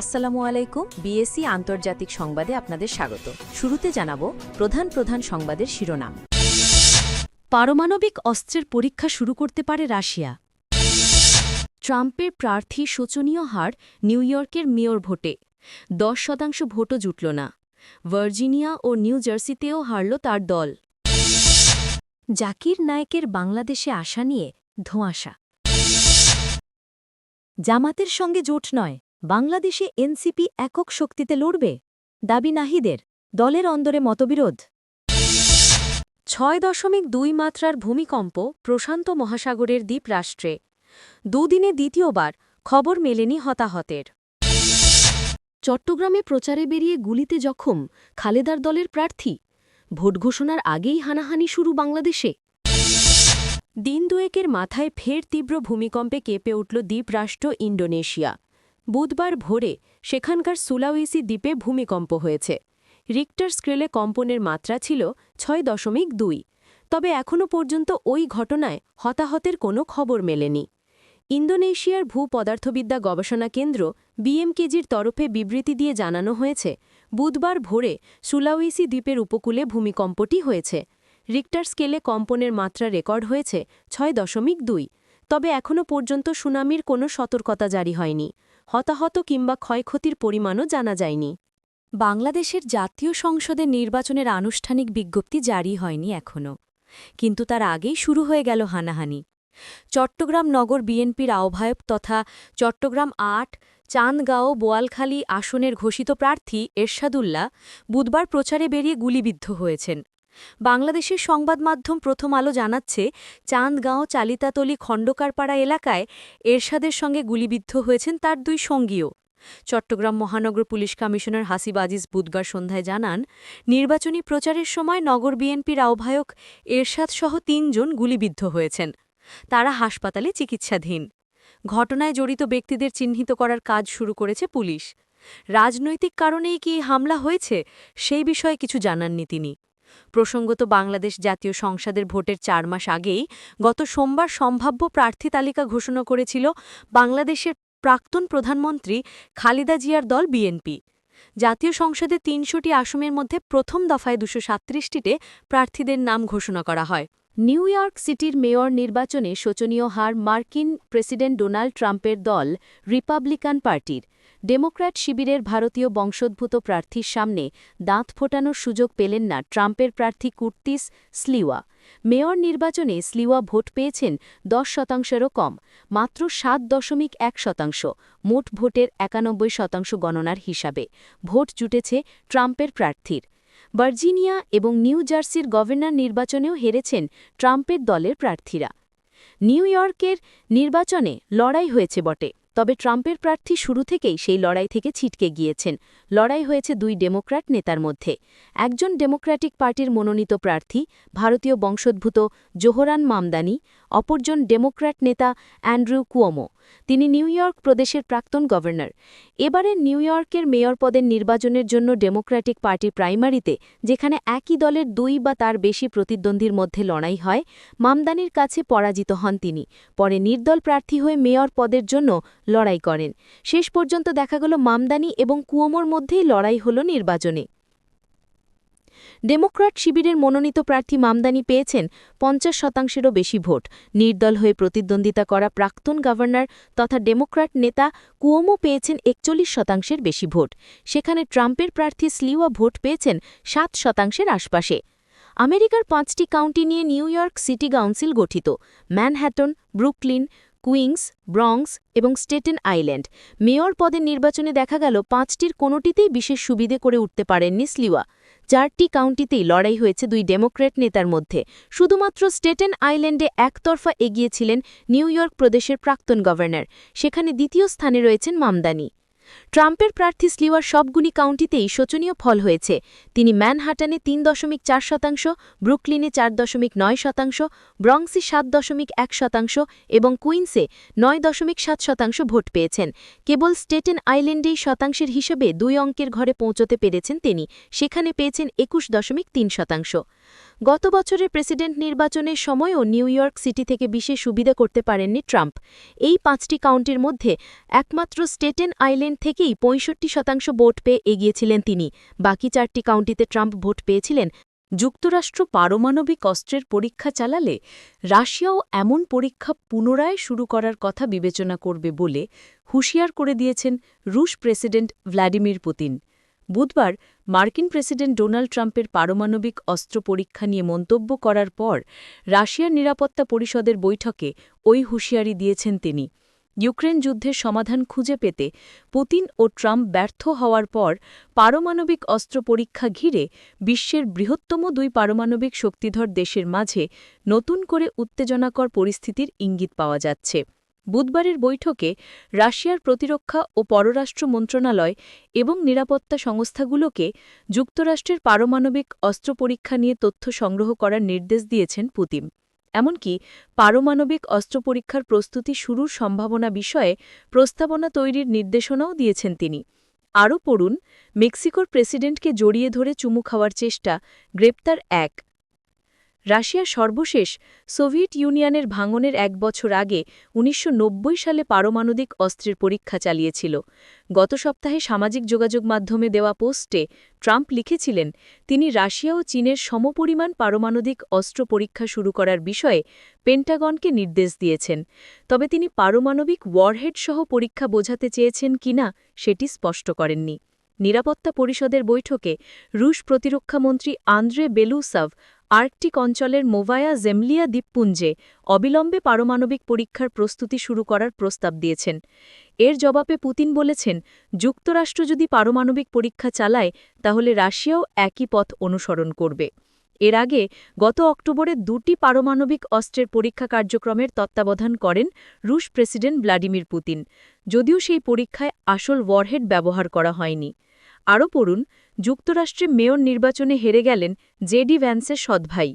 আসসালামু আলাইকুম। বিএসসি আন্তর্জাতিক সংবাদে আপনাদের স্বাগত। শুরুতে জানাবো প্রধান সংবাদের শিরোনাম। পারমাণবিক অস্ত্রের পরীক্ষা শুরু করতে পারে রাশিয়া। ট্রাম্পের প্রার্থী শোচনীয় হার নিউ ইয়র্কের মেয়র ভোটে 10% ভোটও জুটল না। ভার্জিনিয়া ও নিউ জার্সিতেও হারল তার দল। জাকির নায়েকের বাংলাদেশে আসা নিয়ে ধোঁয়াশা। জামাতের সঙ্গে জোট নয়, বাংলাদেশে এনসিপি একক শক্তিতে লড়বে, দাবি নাহিদের। দলের অন্দরে মতবিরোধ। 6.2 মাত্রার ভূমিকম্প প্রশান্ত মহাসাগরের দ্বীপরাষ্ট্রে। দুদিনে দ্বিতীয়বার, খবর মেলেনি হতাহতের। চট্টগ্রামে প্রচারে বেরিয়ে গুলিতে জখম খালেদার দলের প্রার্থী। ভোট ঘোষণার আগেই হানাহানি শুরু বাংলাদেশে। দিন দুয়েকের মাথায় ফের তীব্র ভূমিকম্পে কেঁপে উঠল দ্বীপরাষ্ট্র ইন্ডোনেশিয়া। বুধবার ভোরে সেখানকার সুলাওয়েসি দ্বীপে ভূমিকম্প হয়েছে। রিক্টার স্কেলে কম্পনের মাত্রা ছিল 6.2। তবে এখনও পর্যন্ত ওই ঘটনায় হতাহতের কোনো খবর মেলেনি। ইন্দোনেশিয়ার ভূপদার্থবিদ্যা গবেষণা কেন্দ্র বিএমকেজির তরফে বিবৃতি দিয়ে জানানো হয়েছে, বুধবার ভোরে সুলাওয়েসি দ্বীপের উপকূলে ভূমিকম্পটি হয়েছে। রিক্টার স্কেলে কম্পনের মাত্রা রেকর্ড হয়েছে 6.2। তবে এখনও পর্যন্ত সুনামির কোনো সতর্কতা জারি হয়নি। হতাহত কিংবা ক্ষয়ক্ষতির পরিমাণও জানা যায়নি। বাংলাদেশের জাতীয় সংসদের নির্বাচনের আনুষ্ঠানিক বিজ্ঞপ্তি জারি হয়নি এখনও, কিন্তু তার আগেই শুরু হয়ে গেল হানাহানি। চট্টগ্রাম নগর বিএনপির আহ্বায়ক তথা চট্টগ্রাম ৮, চান্দগাঁও, বোয়ালখালী আসনের ঘোষিত প্রার্থী এরশাদুল্লাহ বুধবার প্রচারে বেরিয়ে গুলিবিদ্ধ হয়েছেন। বাংলাদেশের সংবাদ মাধ্যম প্রথম আলো জানাচ্ছে, চান্দগাঁও চালিতাতলী খণ্ডকারপাড়া এলাকায় এরশাদের সঙ্গে গুলিবিদ্ধ হয়েছেন তার দুই সঙ্গীও। চট্টগ্রাম মহানগর পুলিশ কমিশনার হাসিব আজিজ বুধবার সন্ধ্যায় জানান, নির্বাচনী প্রচারের সময় নগর বিএনপির আহ্বায়ক এরশাদসহ ৩ জন গুলিবিদ্ধ হয়েছেন। তারা হাসপাতালে চিকিৎসাধীন। ঘটনায় জড়িত ব্যক্তিদের চিহ্নিত করার কাজ শুরু করেছে পুলিশ। রাজনৈতিক কারণেই কি হামলা হয়েছে, সেই বিষয়ে কিছু জানাননি তিনি। প্রসঙ্গত, বাংলাদেশ জাতীয় সংসদের ভোটের 4 মাস আগেই গত সোমবার সম্ভাব্য প্রার্থী তালিকা ঘোষণা করেছিল বাংলাদেশের প্রাক্তন প্রধানমন্ত্রী খালেদা জিয়ার দল বিএনপি। জাতীয় সংসদে ৩০০টি আসনের মধ্যে প্রথম দফায় ২৩৭টিতে প্রার্থীদের নাম ঘোষণা করা হয়। নিউ ইয়র্ক সিটির মেয়র নির্বাচনে শোচনীয় হার মার্কিন প্রেসিডেন্ট ডোনাল্ড ট্রাম্পের দল রিপাবলিকান পার্টির। ডেমোক্র্যাট শিবিরের ভারতীয় বংশোদ্ভূত প্রার্থীর সামনে দাঁত ফোটানোর সুযোগ পেলেন না ট্রাম্পের প্রার্থী কুর্তিস স্লিওয়া। মেয়র নির্বাচনে স্লিওয়া ভোট পেয়েছেন 10%-এরও কম, মাত্র 7.1%। মোট ভোটের 91% গণনার হিসাবে ভোট জুটেছে ট্রাম্পের প্রার্থীর। ভার্জিনিয়া এবং নিউ জার্সির গভর্নর নির্বাচনেও হেরেছেন ট্রাম্পের দলের প্রার্থীরা। নিউ ইয়র্কের নির্বাচনে লড়াই হয়েছে বটে, তবে ট্রাম্পের প্রার্থী শুরু থেকেই সেই লড়াই থেকে ছিটকে গিয়েছেন। লড়াই হয়েছে দুই ডেমোক্র্যাট নেতার মধ্যে। একজন ডেমোক্র্যাটিক পার্টির মনোনীত প্রার্থী ভারতীয় বংশোদ্ভূত জোহরান মামদানি, অপরজন ডেমোক্র্যাট নেতা অ্যান্ড্রু কুয়োমো। তিনি নিউ ইয়র্ক প্রদেশের প্রাক্তন গভর্নর। এবারের নিউ ইয়র্কের মেয়র পদের নির্বাচনের জন্য ডেমোক্র্যাটিক পার্টির প্রাইমারিতে, যেখানে একই দলের 2 বা তার বেশি প্রতিদ্বন্দ্বীর মধ্যে লড়াই হয়, মামদানির কাছে পরাজিত হন তিনি। পরে নির্দল প্রার্থী হয়ে মেয়র পদের জন্য লড়াই করেন। শেষ পর্যন্ত দেখা গেল মামদানি এবং কুয়োমোর মধ্যেই লড়াই হল নির্বাচনে। ডেমোক্র্যাট শিবিরের মনোনীত প্রার্থী মামদানি পেয়েছেন 50%-এরও বেশি ভোট। নির্দল হয়ে প্রতিদ্বন্দ্বিতা করা প্রাক্তন গভর্নর তথা ডেমোক্র্যাট নেতা কুয়োমো পেয়েছেন 41%-এর বেশি ভোট। সেখানে ট্রাম্পের প্রার্থী স্লিওয়া ভোট পেয়েছেন 7%-এর আশপাশে। আমেরিকার 5টি কাউন্টি নিয়ে নিউ ইয়র্ক সিটি কাউন্সিল গঠিত। ম্যানহ্যাটন, ব্রুকলিন, কুইন্স, ব্রঙ্কস এবং স্টেটেন আইল্যান্ড। মেয়র পদের নির্বাচনে দেখা গেল 5টির কোনোটিতেই বিশেষ সুবিধে করে উঠতে পারেননি স্লিওয়া। 4টি কাউন্টিতেই লড়াই হয়েছে দুই ডেমোক্র্যাট নেতার মধ্যে। শুধুমাত্র স্টেটেন আইল্যান্ডে একতরফা এগিয়েছিলেন নিউ ইয়র্ক প্রদেশের প্রাক্তন গভর্নর। সেখানে দ্বিতীয় স্থানে রয়েছেন মামদানি। ট্রাম্পের প্রার্থী স্লিওয়ার সবগুলি কাউন্টিতেই শোচনীয় ফল হয়েছে। তিনি ম্যানহাটানে 3.4%, ব্রুকলিনে 4.9%, ব্রঙ্কসে 7.1% এবং কুইন্সে 9.7% ভোট পেয়েছেন। কেবল স্টেটেন আইল্যান্ডেই শতাংশের হিসেবে 2 অঙ্কের ঘরে পৌঁছতে পেরেছেন তিনি, সেখানে পেয়েছেন 21.3%। গত বছরের প্রেসিডেন্ট নির্বাচনের সময়ও নিউ ইয়র্ক সিটি থেকে বিশেষ সুবিধা করতে পারেননি ট্রাম্প। এই 5টি কাউন্টির মধ্যে একমাত্র স্টেটেন আইল্যান্ড থেকেই ৬৫% ভোট পেয়ে এগিয়েছিলেন তিনি। বাকি ৪টি কাউন্টিতে ট্রাম্প ভোট পেয়েছিলেন। যুক্তরাষ্ট্র পারমাণবিক অস্ত্রের পরীক্ষা চালালে রাশিয়াও এমন পরীক্ষা পুনরায় শুরু করার কথা বিবেচনা করবে বলে হুঁশিয়ার করে দিয়েছেন রুশ প্রেসিডেন্ট ভ্লাদিমির পুতিন। বুধবার মার্কিন প্রেসিডেন্ট ডোনাল্ড ট্রাম্পের পারমাণবিক অস্ত্র পরীক্ষা নিয়ে মন্তব্য করার পর রাশিয়ার নিরাপত্তা পরিষদের বৈঠকে ওই হুঁশিয়ারি দিয়েছেন তিনি। ইউক্রেন যুদ্ধের সমাধান খুঁজে পেতে পুতিন ও ট্রাম্প ব্যর্থ হওয়ার পর পারমাণবিক অস্ত্র পরীক্ষা ঘিরে বিশ্বের বৃহত্তম দুই পারমাণবিক শক্তিধর দেশের মাঝে নতুন করে উত্তেজনাকর পরিস্থিতির ইঙ্গিত পাওয়া যাচ্ছে। বুধবারের বৈঠকে রাশিয়ার প্রতিরক্ষা ও পররাষ্ট্র মন্ত্রণালয় এবং নিরাপত্তা সংস্থাগুলোকে যুক্তরাষ্ট্রের পারমাণবিক অস্ত্র পরীক্ষা নিয়ে তথ্য সংগ্রহ করার নির্দেশ দিয়েছেন পুতিন। এমনকি পারমাণবিক অস্ত্র পরীক্ষার প্রস্তুতি শুরুর সম্ভাবনা বিষয়ে প্রস্তাবনা তৈরির নির্দেশনাও দিয়েছেন তিনি। আরও পড়ুন, মেক্সিকোর প্রেসিডেন্টকে জড়িয়ে ধরে চুমু খাওয়ার চেষ্টা, গ্রেপ্তার ১। রাশিয়ার সর্বশেষ সোভিয়েত ইউনিয়নের ভাঙনের ১ বছর আগে ১৯৯০ সালে পারমাণবিক অস্ত্রের পরীক্ষা চালিয়েছিল। গত সপ্তাহে সামাজিক যোগাযোগ মাধ্যমে দেওয়া পোস্টে ট্রাম্প লিখেছিলেন, তিনি রাশিয়া ও চীনের সমপরিমাণ পারমাণবিক অস্ত্র পরীক্ষা শুরু করার বিষয়ে পেন্টাগনকে নির্দেশ দিয়েছেন। তবে তিনি পারমাণবিক ওয়ারহেড সহ পরীক্ষা বোঝাতে চেয়েছেন কিনা সেটি স্পষ্ট করেননি। নিরাপত্তা পরিষদের বৈঠকে রুশ প্রতিরক্ষামন্ত্রী আন্দ্রে বেলুসাভ আর্কটিক অঞ্চলের মোভায়া জেমলিয়া দ্বীপপুঞ্জে অবিলম্বে পারমাণবিক পরীক্ষার প্রস্তুতি শুরু করার প্রস্তাব দিয়েছেন। এর জবাবে পুতিন বলেছেন, যুক্তরাষ্ট্র যদি পারমাণবিক পরীক্ষা চালায় তাহলে রাশিয়াও একই পথ অনুসরণ করবে। এর আগে গত অক্টোবরে ২টি পারমাণবিক অস্ত্রের পরীক্ষা কার্যক্রমের তত্ত্বাবধান করেন রুশ প্রেসিডেন্ট ভ্লাদিমির পুতিন, যদিও সেই পরীক্ষায় আসল ওয়ারহেড ব্যবহার করা হয়নি। আরও পড়ুন, যুক্তরাষ্ট্রে মেয়র নির্বাচনে হেরে গেলেন জেডি ভ্যান্সের সৎ ভাই।